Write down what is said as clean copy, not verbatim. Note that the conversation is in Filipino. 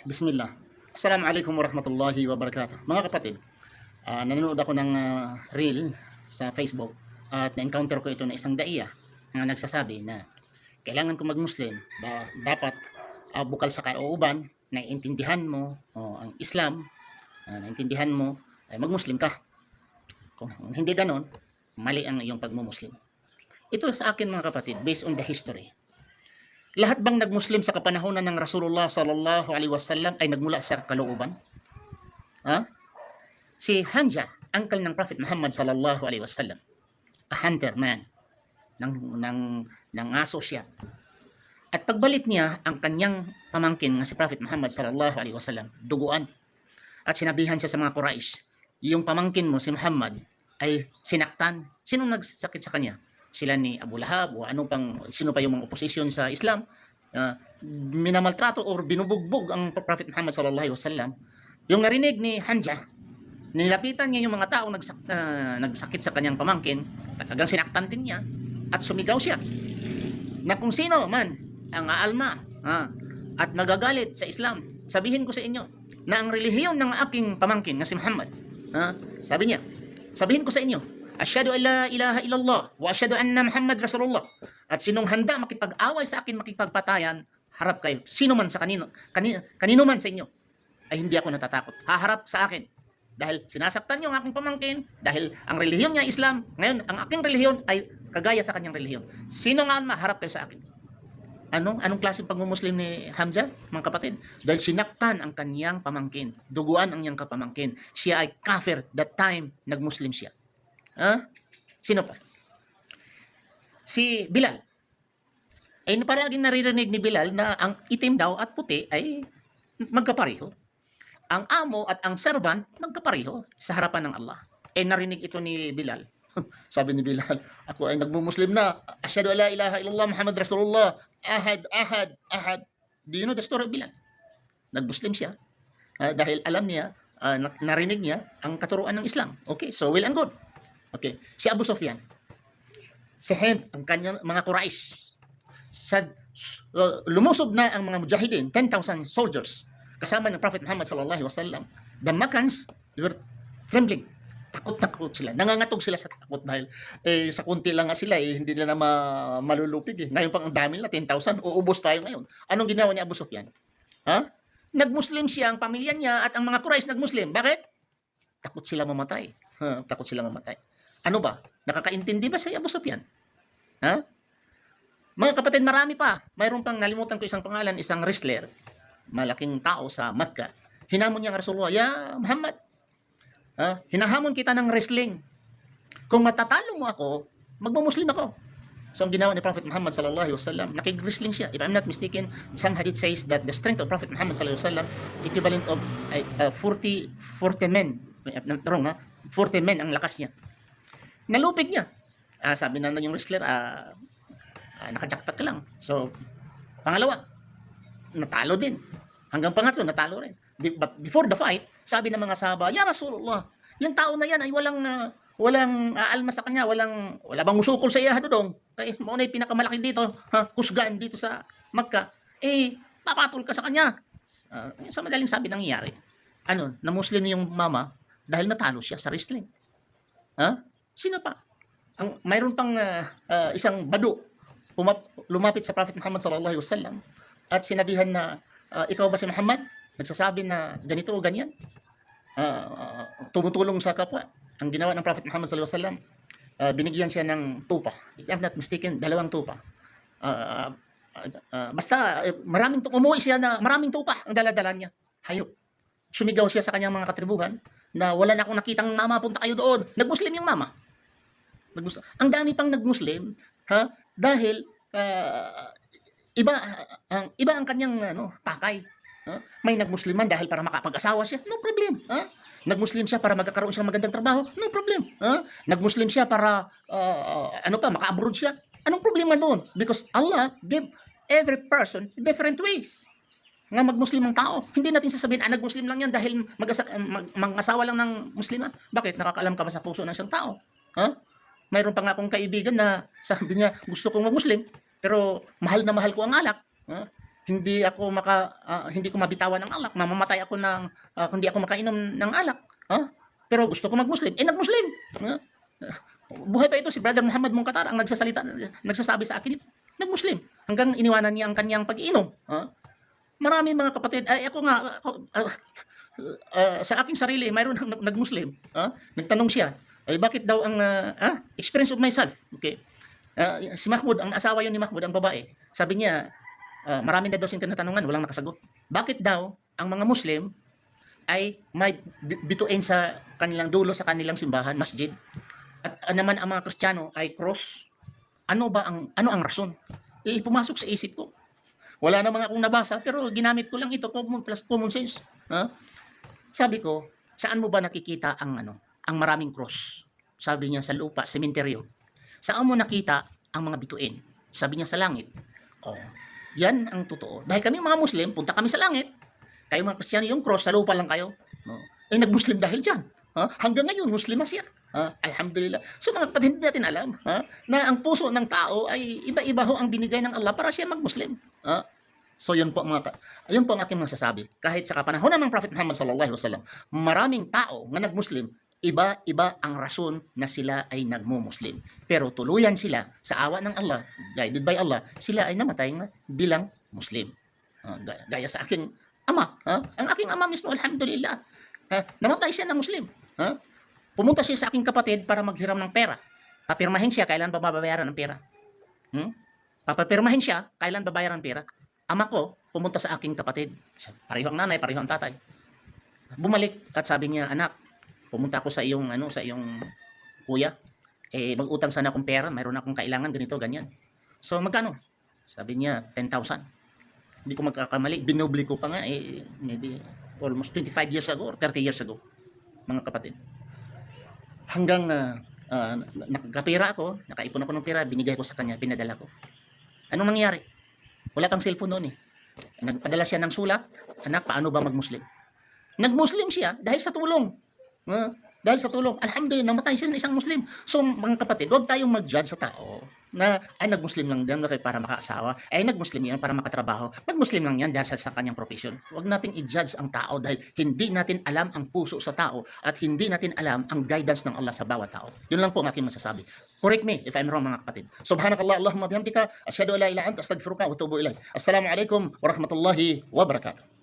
Bismillah. Assalamualaikum warahmatullahi wabarakatuh. Mga kapatid, nanonood ako ng reel sa Facebook at na-encounter ko ito na isang daiya na nagsasabi na kailangan kung mag-Muslim, dapat bukal sa kalooban, naiintindihan mo ang Islam, naiintindihan mo, ay mag-Muslim ka. Kung hindi ganon, mali ang iyong pagmumuslim. Ito sa akin mga kapatid, based on the history. Lahat bang nagmuslim sa kapanahonan ng Rasulullah sallallahu alaihi wasallam ay nagmula sa kalooban? Si Hamza, uncle ng Prophet Muhammad sallallahu alaihi wasallam, a hunter man, ng aso siya. At pagbalik niya, ang kanyang pamangkin na si Prophet Muhammad sallallahu alaihi wasallam, duguan. At sinabihan siya sa mga Quraysh, yung pamangkin mo si Muhammad ay sinaktan. Sino nagsakit sa kanya? Sila ni Abu Lahab o sino pa yung mga oposisyon sa Islam, minamaltrato or binubugbog ang Prophet Muhammad sallallahu alaihi wasallam. Yung narinig ni Hamza, nilapitan niya yung mga tao nagsakit sa kanyang pamangkin, talagang sinaktan din niya at sumigaw siya na kung sino man ang aalma at magagalit sa Islam, sabihin ko sa inyo na ang relihiyon ng aking pamangkin na si Muhammad, sabihin ko sa inyo, asyhadu an la ilaha illallah wa asyhadu anna Muhammad Rasulullah. At sinong handa makipag-away sa akin, makipagpatayan, harap kayo. Sino man sa kanino man sa inyo, ay hindi ako natatakot. Haharap sa akin. Dahil sinasaktan niyo ang aking pamangkin, dahil ang relihiyon niya Islam, ngayon ang aking relihiyon ay kagaya sa kanyang relihiyon. Sino nga maharap kayo sa akin? Anong klaseng pagmumuslim ni Hamza, mga kapatid? Dahil sinaktan ang kanyang pamangkin, duguan ang niyang kapamangkin. Siya ay kafir that time nagmuslim siya. Sino pa? Si Bilal. Ay palaging naririnig ni Bilal na ang itim daw at puti ay magkapareho. Ang amo at ang servant magkapareho sa harapan ng Allah. Narinig ito ni Bilal. Sabi ni Bilal, ako ay nagmumuslim na. Asyhadu an la ilaha illallah Muhammad Rasulullah. Ahad, ahad, ahad. Do you know the story of Bilal? Nagmuslim siya dahil alam niya, narinig niya ang katuruan ng Islam. Okay, so well and good. Okay, si Abu Sufyan, si Hind, ang kanyang mga Quraysh, lumusob na ang mga mujahidin, 10,000 soldiers, kasama ng Prophet Muhammad sallallahu alaihi wasallam. The Makkans, they were trembling. Takot sila. Nangangatog sila sa takot dahil sa kunti lang nga sila, hindi nila na malulupig. Ngayon pang ang dami nila, 10,000, uubos tayo ngayon. Anong ginawa ni Abu Sufyan? Nagmuslim siya, ang pamilya niya at ang mga Quraysh nagmuslim. Bakit? Takot sila mamatay. Takot sila mamatay. Ano ba? Nakakaintindi ba si Abu Sufyan? Mga kapatid, marami pa. Mayroon pang, nalimutan ko isang pangalan, isang wrestler, malaking tao sa Makkah. Hinamon niya ang Rasulullah, ya Muhammad, hinahamon kita ng wrestling. Kung matatalo mo ako, magmumuslim ako. So ang ginawa ni Prophet Muhammad sallallahu alaihi wasallam, nakig-wrestling siya. If I'm not mistaken, some hadith says that the strength of Prophet Muhammad sallallahu alaihi wasallam equivalent of 40 men. Wrong 40 men ang lakas niya. Nalupig niya. Sabi na yung wrestler, nakajakpat ka lang. So, pangalawa, natalo din. Hanggang pangatlo, natalo rin. But before the fight, sabi ng mga sahaba, ya Rasulullah, yung tao na yan ay walang aalma sa kanya, wala bang musukol sa iya dodong. Kaya mo na yung pinakamalaki dito, kusgan dito sa Makkah. Papatol ka sa kanya. Sa madaling sabi nangyayari. Na Muslim yung mama dahil natalo siya sa wrestling. Sino pa? Mayroon pang isang badu lumapit sa Prophet Muhammad sallallahu alaihi wasallam at sinabihan na, ikaw ba si Muhammad? Nagsasabi na ganito o ganyan? Tumutulong sa kapwa. Ang ginawa ng Prophet Muhammad sallallahu alaihi wasallam, binigyan siya ng tupa. If I'm not mistaken, 2 tupa. Basta umuwi siya na maraming tupa ang dala-dala niya. Hayop. Sumigaw siya sa kanyang mga katribuhan na wala na akong nakitang mama, punta kayo doon. Nagmuslim yung mama. Ang dami pang nagmuslim, dahil iba ang kanyang pakay. May nagmusliman dahil para makapag-asawa siya, no problem. Nagmuslim siya para magkakaroon siya ng magandang trabaho, no problem. Nagmuslim siya para maka-abroad siya. Anong problema doon? Because Allah gave every person different ways nga magmuslim ang tao. Hindi natin sasabihin, nagmuslim lang yan dahil mag-asawa lang ng muslima. Bakit? Nakakaalam ka ba sa puso ng isang tao? Mayroon pa nga akong kaibigan na sabi niya, gusto kong magmuslim, pero mahal na mahal ko ang alak. hindi ko mabitawan ng alak, mamamatay ako kung hindi ako makainom ng alak. Pero gusto ko mag-Muslim, nag-Muslim. Buhay pa ito si Brother Muhammad Munkatar ang nagsasabi sa akin ito. Nag-Muslim hanggang iniwanan niya ang kanyang pag-iinom. Marami mga kapatid, ako nga sa aking sarili, mayroon nag-Muslim. Nagtanong siya, ay bakit daw ang experience of myself. Okay. Si Mahmoud, ang asawa yun ni Mahmoud, ang babae. Sabi niya, marami na daw siyang tinatanungan, walang nakasagot. Bakit daw ang mga Muslim ay may bituin sa kanilang dulo sa kanilang simbahan, masjid? At naman ang mga Kristiyano ay cross. Ano ang rason? Pumasok sa isip ko. Wala naman akong nabasa, pero ginamit ko lang ito, common sense. Sabi ko, saan mo ba nakikita ang maraming cross? Sabi niya, sa lupa, sementeryo. Saan mo nakita ang mga bituin? Sabi niya, sa langit. Yan ang totoo. Dahil kami mga Muslim, punta kami sa langit. Kayo mga Kristiyano, yung cross, sa lupa lang kayo. Nag-Muslim dahil dyan. Hanggang ngayon, Muslim na siya. Alhamdulillah. So mga kapatid, hindi natin alam na ang puso ng tao ay iba-iba ho ang binigay ng Allah para siya mag-Muslim. So yun po ang aking masasabi. Kahit sa kapanahon ng Prophet Muhammad sallallahu alaihi wasallam, maraming tao na nag-Muslim, iba-iba ang rason na sila ay nagmo-Muslim. Pero tuluyan sila sa awa ng Allah, guided by Allah, sila ay namatay bilang Muslim. Gaya sa aking ama. Ang aking ama mismo, alhamdulillah, namatay siya na Muslim. Pumunta siya sa aking kapatid para maghiram ng pera. Papirmahin siya, kailan ba babayaran ng pera? Papapirmahin siya, kailan babayaran ng pera? Ama ko, pumunta sa aking kapatid. Pareho ang nanay, pareho ang tatay. Bumalik at sabi niya, anak, pumunta ako sa iyong kuya. Mag-utang sana akong pera, mayroon akong kailangan, ganito, ganyan. So, magkano? Sabi niya, 10,000. Hindi ko magkakamali, binubli ko pa nga, maybe almost 25 years ago or 30 years ago, mga kapatid. Hanggang nakapira ako, nakaipon ako ng pera, binigay ko sa kanya, pinadala ko. Anong nangyari? Wala pang cellphone noon eh. Nagpadala siya ng sulat, anak, paano ba mag-Muslim? Nag-Muslim siya dahil sa tulong. Dahil sa tulong. Alhamdulillah, namatay siya ng isang Muslim. So, mga kapatid, huwag tayong mag-judge sa tao na nag-Muslim lang din para makaasawa. Nag-Muslim yan para makatrabaho. Nag-Muslim lang yan dahil sa kanyang profession. Huwag nating i-judge ang tao dahil hindi natin alam ang puso sa tao at hindi natin alam ang guidance ng Allah sa bawat tao. Yun lang po ang aking masasabi. Correct me if I'm wrong, mga kapatid. Subhanakallah, Allahumma bihamdika, asyhadu an la ilaha illa anta, astaghfiruka wa atubu ilayk. Assalamu alaikum warahmatullahi wabarakatuh.